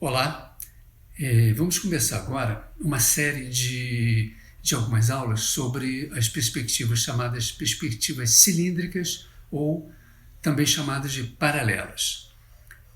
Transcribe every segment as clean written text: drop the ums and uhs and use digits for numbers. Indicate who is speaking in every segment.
Speaker 1: Olá, vamos começar agora uma série de algumas aulas sobre as perspectivas chamadas perspectivas cilíndricas ou também chamadas de paralelas.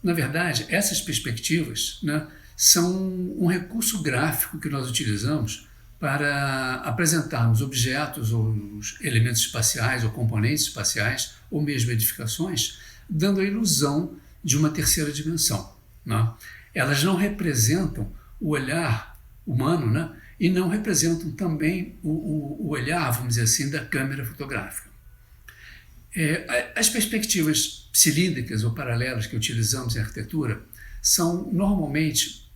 Speaker 1: Na verdade, essas perspectivas, né, são um recurso gráfico que nós utilizamos para apresentarmos objetos ou elementos espaciais ou componentes espaciais ou mesmo edificações, dando a ilusão de uma terceira dimensão, né? Elas não representam o olhar humano, né? E não representam também o olhar, vamos dizer assim, da câmera fotográfica. As perspectivas cilíndricas ou paralelas que utilizamos em arquitetura são normalmente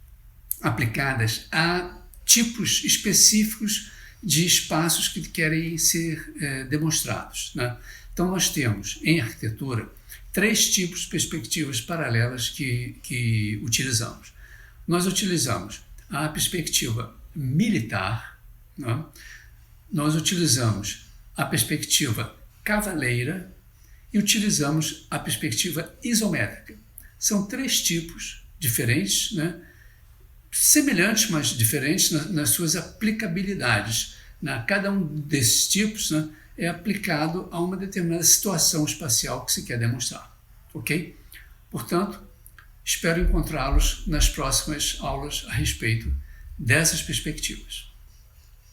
Speaker 1: aplicadas a tipos específicos de espaços que querem ser demonstrados, né? Então nós temos em arquitetura três tipos de perspectivas paralelas que utilizamos. Nós utilizamos a perspectiva militar, né? Nós utilizamos a perspectiva cavaleira e utilizamos a perspectiva isométrica. São três tipos diferentes, né? Semelhantes, mas diferentes nas suas aplicabilidades. Cada um desses tipos, né, é aplicado a uma determinada situação espacial que se quer demonstrar. Ok? Portanto, espero encontrá-los nas próximas aulas a respeito dessas perspectivas.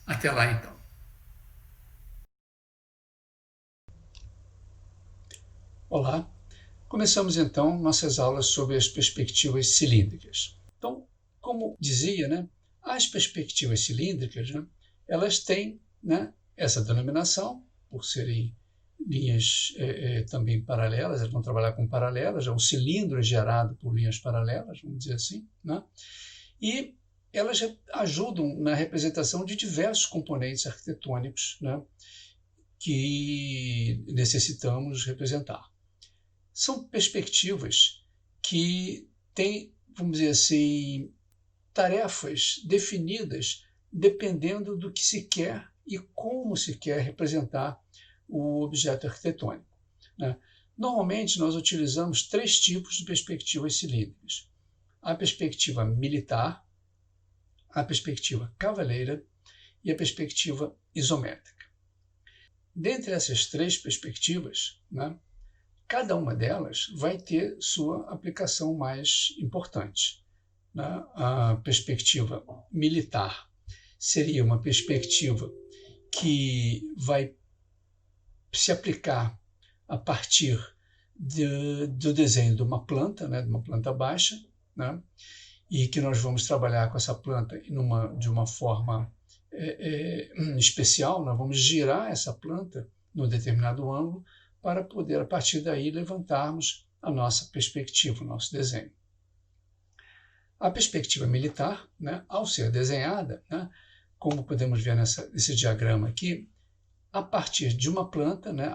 Speaker 1: Até lá, então. Olá, começamos então nossas aulas sobre as perspectivas cilíndricas. Então, como dizia, né, as perspectivas cilíndricas, né, elas têm, né, essa denominação, por serem linhas também paralelas, elas vão trabalhar com paralelas, um cilindro é gerado por linhas paralelas, vamos dizer assim, né? E elas ajudam na representação de diversos componentes arquitetônicos, né, que necessitamos representar. São perspectivas que têm, vamos dizer assim, tarefas definidas dependendo do que se quer e como se quer representar o objeto arquitetônico, né? Normalmente, nós utilizamos três tipos de perspectivas cilíndricas: a perspectiva militar, a perspectiva cavaleira e a perspectiva isométrica. Dentre essas três perspectivas, né, cada uma delas vai ter sua aplicação mais importante, né? A perspectiva militar seria uma perspectiva que vai se aplicar a partir do desenho de uma planta, né, de uma planta baixa, né, e que nós vamos trabalhar com essa planta de uma forma especial. Nós vamos girar essa planta num determinado ângulo para poder, a partir daí, levantarmos a nossa perspectiva, o nosso desenho. A perspectiva militar, né, ao ser desenhada, né, como podemos ver nesse diagrama aqui, a partir de uma planta, né,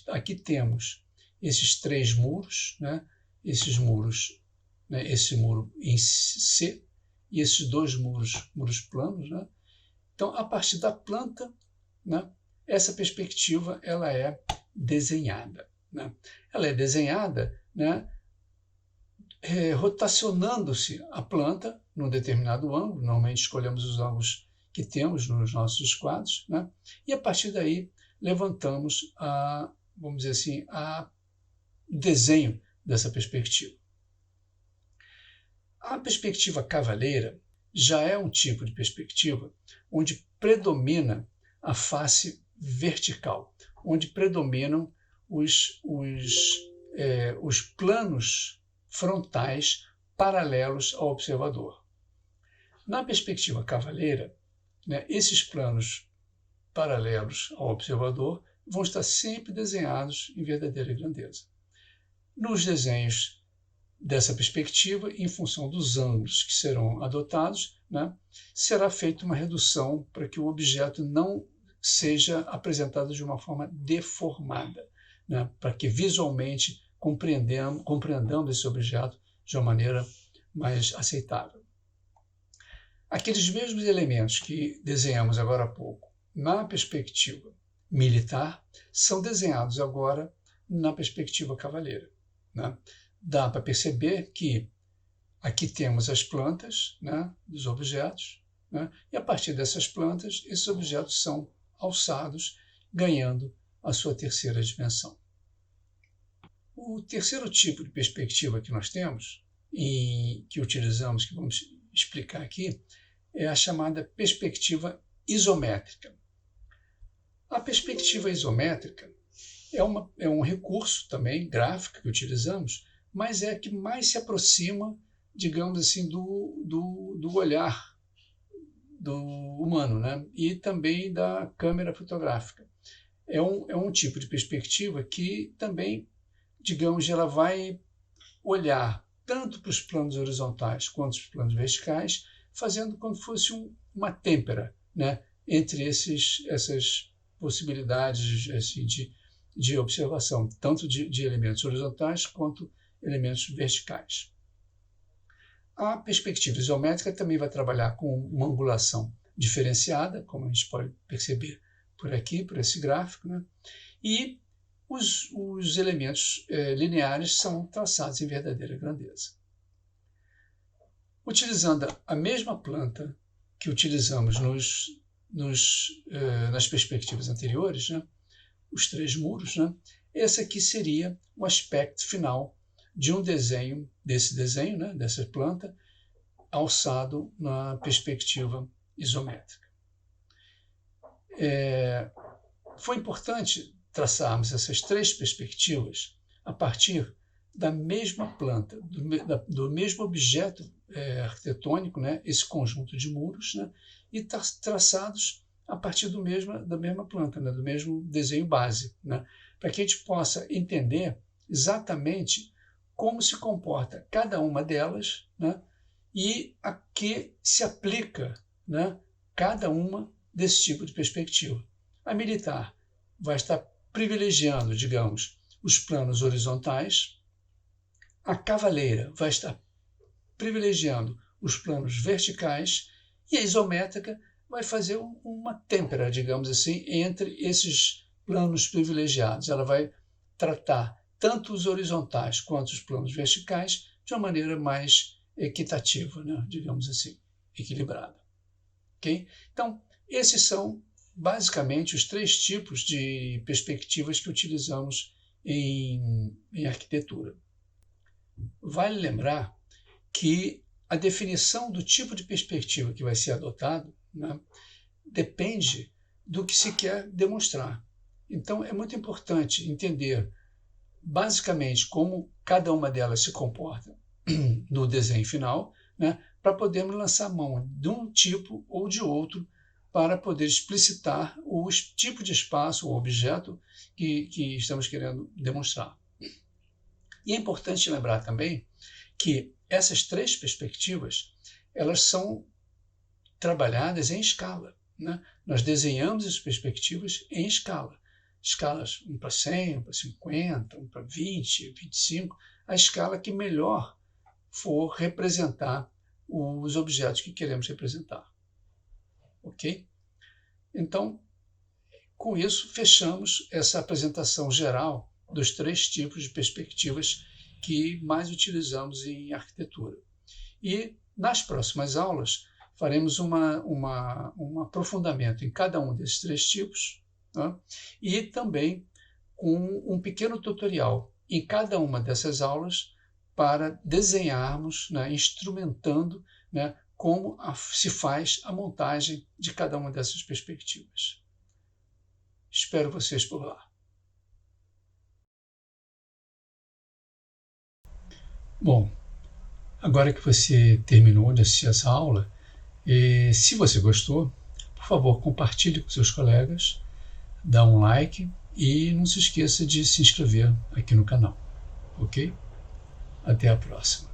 Speaker 1: aqui temos esses três muros, né, esses muros, né, esse muro em C e esses dois muros planos, né? Então, a partir da planta, né, essa perspectiva ela é desenhada, né? Ela é desenhada, né, rotacionando-se a planta num determinado ângulo. Normalmente escolhemos os ângulos que temos nos nossos esquadros, né? E a partir daí levantamos vamos dizer assim, o desenho dessa perspectiva. A perspectiva cavaleira já é um tipo de perspectiva onde predomina a face vertical, onde predominam os planos frontais paralelos ao observador. Na perspectiva cavaleira, né, esses planos paralelos ao observador vão estar sempre desenhados em verdadeira grandeza. Nos desenhos dessa perspectiva, em função dos ângulos que serão adotados, né, será feita uma redução para que o objeto não seja apresentado de uma forma deformada, né, para que visualmente compreendamos esse objeto de uma maneira mais aceitável. Aqueles mesmos elementos que desenhamos agora há pouco na perspectiva militar são desenhados agora na perspectiva cavaleira, né? Dá para perceber que Aqui temos as plantas, né, dos objetos, né, e a partir dessas plantas, esses objetos são alçados, ganhando a sua terceira dimensão. O terceiro tipo de perspectiva que nós temos, e que utilizamos, que vamos explicar aqui, é a chamada perspectiva isométrica. A perspectiva isométrica é um recurso também gráfico que utilizamos, mas é a que mais se aproxima, digamos assim, do olhar do humano, né? E também da câmera fotográfica. É um tipo de perspectiva que também, digamos, ela vai olhar tanto para os planos horizontais quanto os planos verticais, fazendo como se fosse uma têmpera, né, entre essas possibilidades assim, de observação, tanto de elementos horizontais quanto elementos verticais. A perspectiva isométrica também vai trabalhar com uma angulação diferenciada, como a gente pode perceber por aqui, por esse gráfico, né? E os elementos lineares são traçados em verdadeira grandeza. Utilizando a mesma planta que utilizamos nas perspectivas anteriores, né? Os três muros, né? Esse aqui seria o aspecto final de um desenho, né? Dessa planta, alçado na perspectiva isométrica. Foi importante traçarmos essas três perspectivas a partir da mesma planta, do mesmo objeto arquitetônico, né, esse conjunto de muros, né, e traçados a partir da mesma planta, né, do mesmo desenho base, né, para que a gente possa entender exatamente como se comporta cada uma delas, né, e a que se aplica, né, cada uma desse tipo de perspectiva. A militar vai estar privilegiando, digamos, os planos horizontais, a cavaleira vai estar privilegiando os planos verticais e a isométrica vai fazer uma têmpera, digamos assim, entre esses planos privilegiados. Ela vai tratar tanto os horizontais quanto os planos verticais de uma maneira mais equitativa, né? Digamos assim, equilibrada. Okay? Então, esses são basicamente os três tipos de perspectivas que utilizamos em arquitetura. Vale lembrar que a definição do tipo de perspectiva que vai ser adotado, né, depende do que se quer demonstrar. Então, é muito importante entender basicamente como cada uma delas se comporta no desenho final, né, para podermos lançar mão de um tipo ou de outro para poder explicitar o tipo de espaço ou objeto que estamos querendo demonstrar. E é importante lembrar também que essas três perspectivas, elas são trabalhadas em escala, né? Nós desenhamos as perspectivas em escala. Escalas 1 para 100, 1 para 50, 1 para 20, 25, a escala que melhor for representar os objetos que queremos representar. Ok? Então, com isso, fechamos essa apresentação geral dos três tipos de perspectivas que mais utilizamos em arquitetura. E nas próximas aulas faremos um aprofundamento em cada um desses três tipos, né? E também com um pequeno tutorial em cada uma dessas aulas para desenharmos, né, instrumentando, né, como se faz a montagem de cada uma dessas perspectivas. Espero vocês por lá. Bom, agora que você terminou de assistir essa aula, se você gostou, por favor, compartilhe com seus colegas, dá um like e não se esqueça de se inscrever aqui no canal, ok? Até a próxima.